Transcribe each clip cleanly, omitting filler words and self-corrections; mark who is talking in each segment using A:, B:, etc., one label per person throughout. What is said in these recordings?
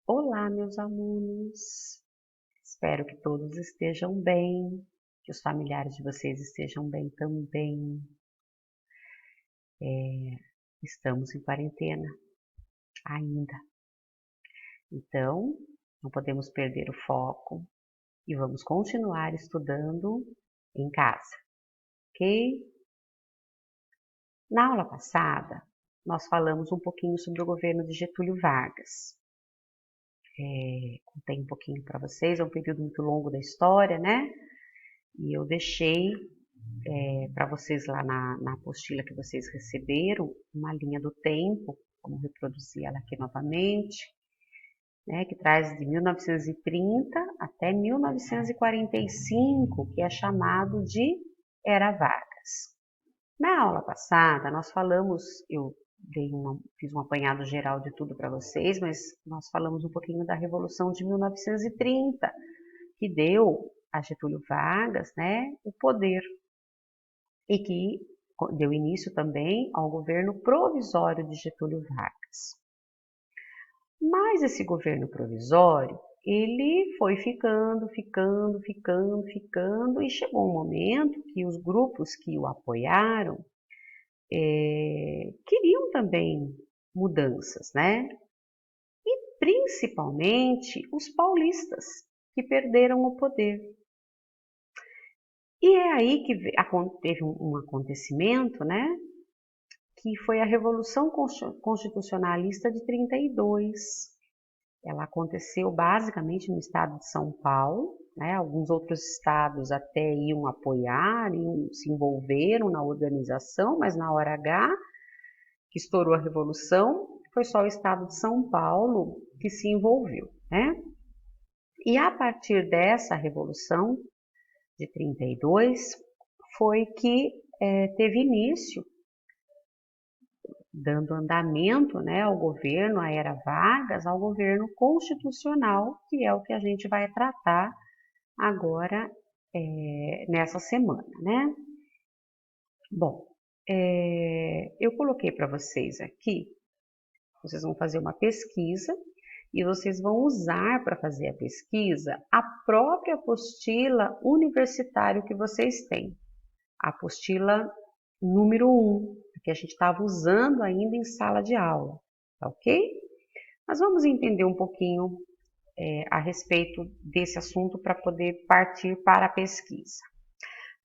A: Olá, meus alunos. Espero que todos estejam bem, que os familiares de vocês estejam bem também. Estamos em quarentena ainda, então não podemos perder o foco e vamos continuar estudando em casa, ok? Na aula passada, nós falamos um pouquinho sobre o governo de Getúlio Vargas. Contei um pouquinho para vocês, é um período muito longo da história, né? E eu deixei para vocês lá na apostila que vocês receberam, uma linha do tempo, vamos reproduzir ela aqui novamente, né, que traz de 1930 até 1945, que é chamado de Era Vargas. Na aula passada, nós falamos, fiz um apanhado geral de tudo para vocês, mas nós falamos um pouquinho da Revolução de 1930, que deu a Getúlio Vargas, né, o poder e que deu início também ao governo provisório de Getúlio Vargas. Mas esse governo provisório, ele foi ficando, e chegou um momento que os grupos que o apoiaram queriam também mudanças, né? E principalmente os paulistas, que perderam o poder. E é aí que teve um acontecimento, né? Que foi a Revolução Constitucionalista de 32. Ela aconteceu basicamente no estado de São Paulo, né? Alguns outros estados até iam apoiar, se envolveram na organização, mas na hora H, que estourou a Revolução, foi só o estado de São Paulo que se envolveu, né? E a partir dessa Revolução de 32, foi que teve início, dando andamento, né, ao governo, à era Vargas, ao governo constitucional, que é o que a gente vai tratar agora nessa semana, né? Bom, eu coloquei para vocês aqui, vocês vão fazer uma pesquisa e vocês vão usar para fazer a pesquisa a própria apostila universitária que vocês têm, a apostila número 1, que a gente estava usando ainda em sala de aula, tá ok? Mas vamos entender um pouquinho a respeito desse assunto para poder partir para a pesquisa.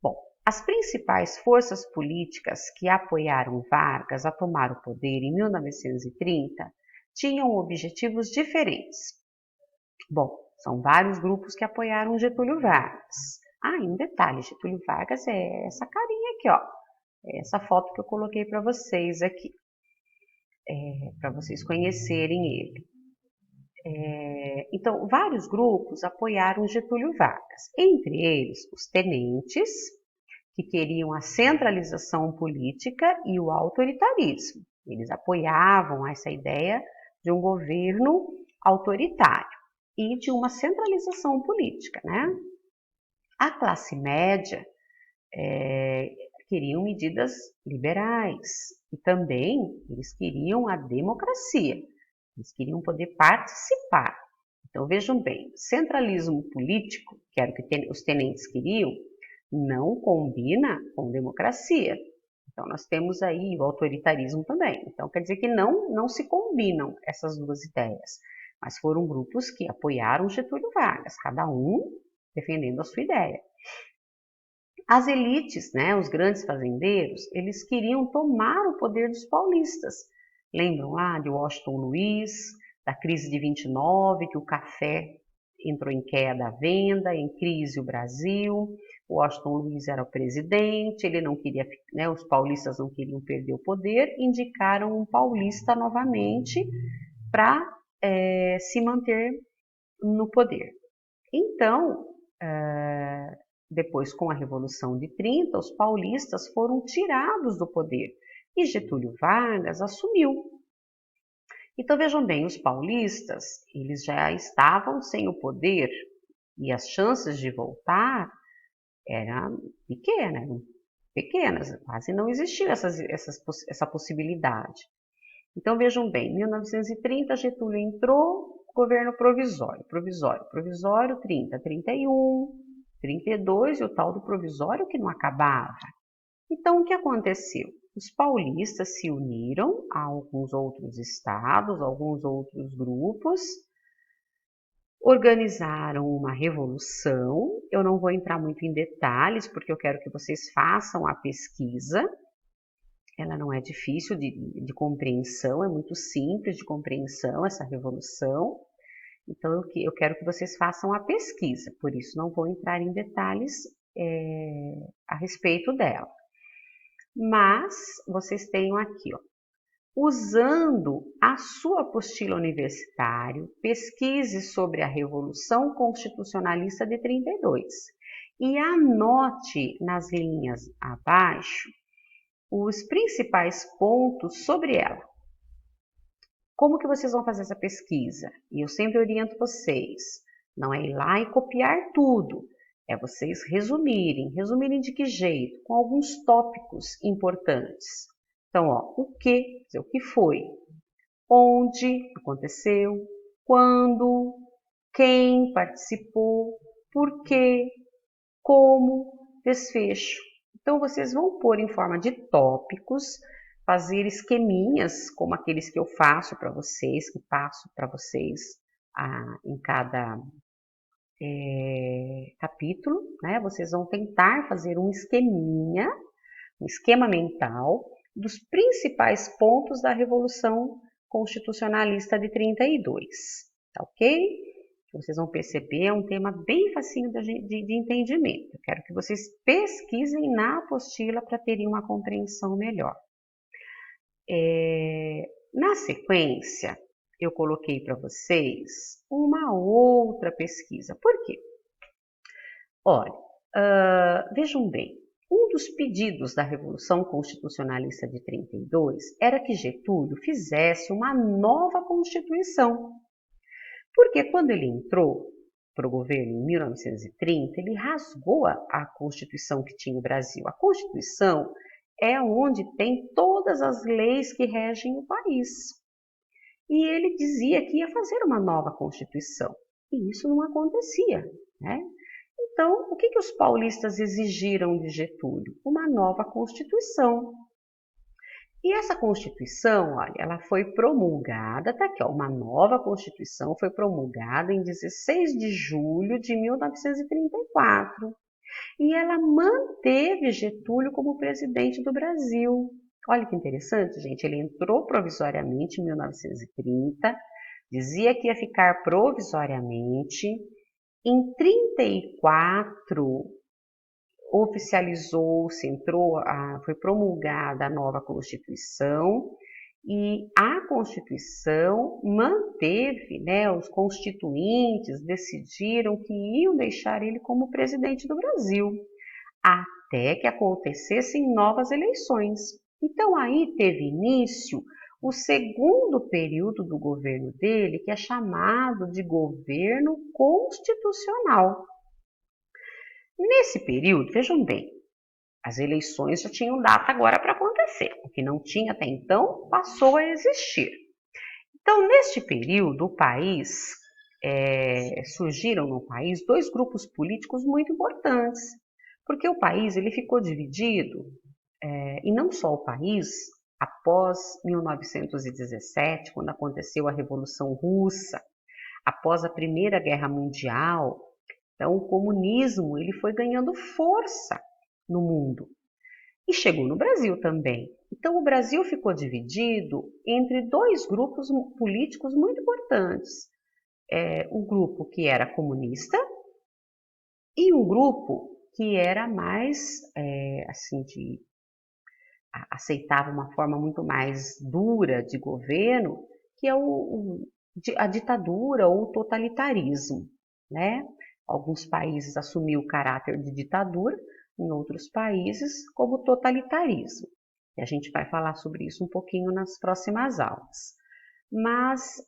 A: Bom, as principais forças políticas que apoiaram Vargas a tomar o poder em 1930 tinham objetivos diferentes. Bom, são vários grupos que apoiaram Getúlio Vargas. Ah, e um detalhe, Getúlio Vargas é essa carinha aqui, ó. Essa foto que eu coloquei para vocês aqui, para vocês conhecerem ele. Então, vários grupos apoiaram Getúlio Vargas, entre eles os tenentes, que queriam a centralização política e o autoritarismo. Eles apoiavam essa ideia de um governo autoritário e de uma centralização política, né? A classe média queriam medidas liberais e também eles queriam a democracia, eles queriam poder participar. Então vejam bem, centralismo político, que era o que os tenentes queriam, não combina com democracia. Então nós temos aí o autoritarismo também. Então quer dizer que não se combinam essas duas ideias. Mas foram grupos que apoiaram Getúlio Vargas, cada um defendendo a sua ideia. As elites, né, os grandes fazendeiros, eles queriam tomar o poder dos paulistas. Lembram lá de Washington Luiz, da crise de 29, que o café entrou em queda à venda, em crise o Brasil. Washington Luiz era o presidente, ele não queria, né, os paulistas não queriam perder o poder, indicaram um paulista novamente para se manter no poder. Então, depois, com a Revolução de 30, os paulistas foram tirados do poder e Getúlio Vargas assumiu. Então vejam bem, os paulistas, eles já estavam sem o poder e as chances de voltar eram pequenas, quase não existia essa possibilidade. Então vejam bem, em 1930 Getúlio entrou governo provisório, provisório 30, 31, 32 e o tal do provisório que não acabava. Então, o que aconteceu? Os paulistas se uniram a alguns outros estados, alguns outros grupos, organizaram uma revolução. Eu não vou entrar muito em detalhes, porque eu quero que vocês façam a pesquisa. Ela não é difícil de compreensão, é muito simples de compreensão essa revolução. Então, eu quero que vocês façam a pesquisa, por isso não vou entrar em detalhes a respeito dela. Mas vocês tenham aqui, ó, usando a sua apostila universitária, pesquise sobre a Revolução Constitucionalista de 32 e anote nas linhas abaixo os principais pontos sobre ela. Como que vocês vão fazer essa pesquisa? E eu sempre oriento vocês, não é ir lá e copiar tudo, é vocês resumirem. Resumirem de que jeito? Com alguns tópicos importantes. Então, ó, o que, o que foi, onde aconteceu, quando, quem participou, por quê, como, desfecho. Então, vocês vão pôr em forma de tópicos, fazer esqueminhas, como aqueles que eu faço para vocês, que passo para vocês em cada capítulo, né? Vocês vão tentar fazer um esqueminha, um esquema mental dos principais pontos da Revolução Constitucionalista de 32, tá ok? Vocês vão perceber, é um tema bem facinho de entendimento. Eu quero que vocês pesquisem na apostila para terem uma compreensão melhor. Na sequência, eu coloquei para vocês uma outra pesquisa. Por quê? Olha, vejam bem, um dos pedidos da Revolução Constitucionalista de 32 era que Getúlio fizesse uma nova Constituição. Porque quando ele entrou para o governo em 1930, ele rasgou a Constituição que tinha o Brasil. A Constituição é onde tem todas as leis que regem o país. E ele dizia que ia fazer uma nova Constituição. E isso não acontecia, né? Então, o que os paulistas exigiram de Getúlio? Uma nova Constituição. E essa Constituição, olha, ela foi promulgada, tá aqui, ó, uma nova Constituição foi promulgada em 16 de julho de 1934. E ela manteve Getúlio como presidente do Brasil. Olha que interessante, gente, ele entrou provisoriamente em 1930, dizia que ia ficar provisoriamente. Em 34, oficializou-se, foi promulgada a nova Constituição e a Constituição manteve, né, os constituintes decidiram que iam deixar ele como presidente do Brasil, até que acontecessem novas eleições. Então aí teve início o segundo período do governo dele, que é chamado de governo constitucional. Nesse período, vejam bem, as eleições já tinham data agora para acontecer. O que não tinha até então passou a existir. Então, neste período, surgiram no país dois grupos políticos muito importantes, porque o país ele ficou dividido, e não só o país, após 1917, quando aconteceu a Revolução Russa, após a Primeira Guerra Mundial. Então, o comunismo ele foi ganhando força no mundo e chegou no Brasil também. Então, o Brasil ficou dividido entre dois grupos políticos muito importantes. Um grupo que era comunista e um grupo que era mais, aceitava uma forma muito mais dura de governo, que é a ditadura ou o totalitarismo, né? Alguns países assumiu o caráter de ditadura, em outros países como totalitarismo. E a gente vai falar sobre isso um pouquinho nas próximas aulas. Mas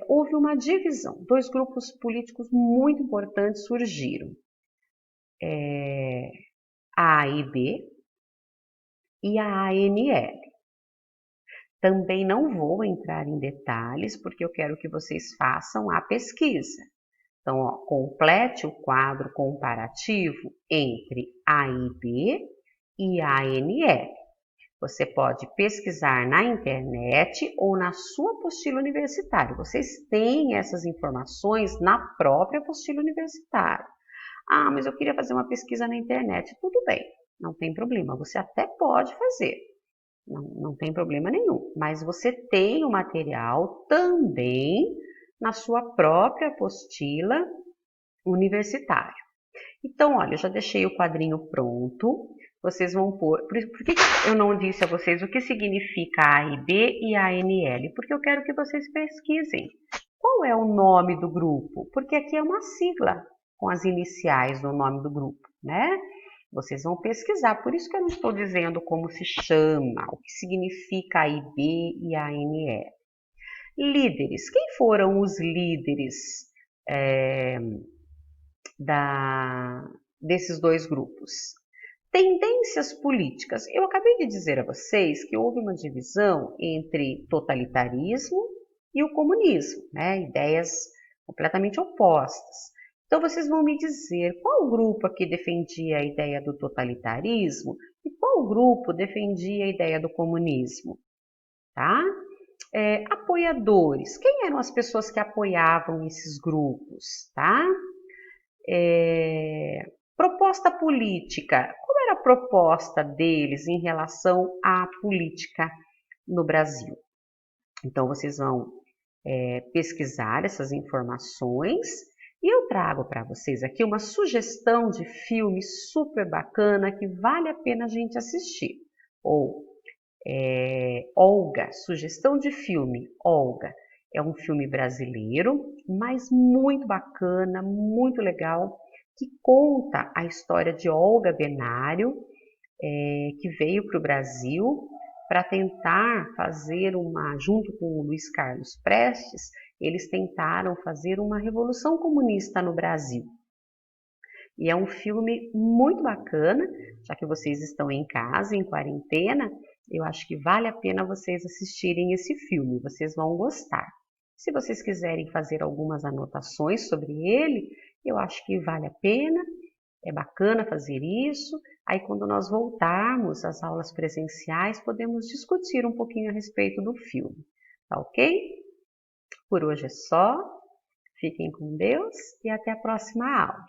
A: houve uma divisão, dois grupos políticos muito importantes surgiram. A AIB e a ANL. Também não vou entrar em detalhes, porque eu quero que vocês façam a pesquisa. Então, ó, complete o quadro comparativo entre AIB e ANL. Você pode pesquisar na internet ou na sua apostila universitária. Vocês têm essas informações na própria apostila universitária. Ah, mas eu queria fazer uma pesquisa na internet. Tudo bem, não tem problema. Você até pode fazer. Não tem problema nenhum. Mas você tem o material também na sua própria apostila universitária. Então, olha, eu já deixei o quadrinho pronto. Vocês vão pôr. Por que eu não disse a vocês o que significa AIB e ANL? Porque eu quero que vocês pesquisem. Qual é o nome do grupo? Porque aqui é uma sigla com as iniciais do nome do grupo, né? Vocês vão pesquisar. Por isso que eu não estou dizendo como se chama, o que significa AIB e ANL. Líderes. Quem foram os líderes desses dois grupos? Tendências políticas. Eu acabei de dizer a vocês que houve uma divisão entre totalitarismo e o comunismo, né? Ideias completamente opostas. Então vocês vão me dizer qual grupo aqui defendia a ideia do totalitarismo e qual grupo defendia a ideia do comunismo, tá? Apoiadores. Quem eram as pessoas que apoiavam esses grupos, tá? Proposta política. Qual era a proposta deles em relação à política no Brasil? Então, vocês vão pesquisar essas informações e eu trago para vocês aqui uma sugestão de filme super bacana que vale a pena a gente assistir. Ou Olga, sugestão de filme, Olga. É um filme brasileiro, mas muito bacana, muito legal, que conta a história de Olga Benário, que veio para o Brasil para tentar fazer junto com o Luiz Carlos Prestes, eles tentaram fazer uma revolução comunista no Brasil. E é um filme muito bacana, já que vocês estão em casa, em quarentena, eu acho que vale a pena vocês assistirem esse filme, vocês vão gostar. Se vocês quiserem fazer algumas anotações sobre ele, eu acho que vale a pena, é bacana fazer isso. Aí quando nós voltarmos às aulas presenciais, podemos discutir um pouquinho a respeito do filme, tá ok? Por hoje é só, fiquem com Deus e até a próxima aula.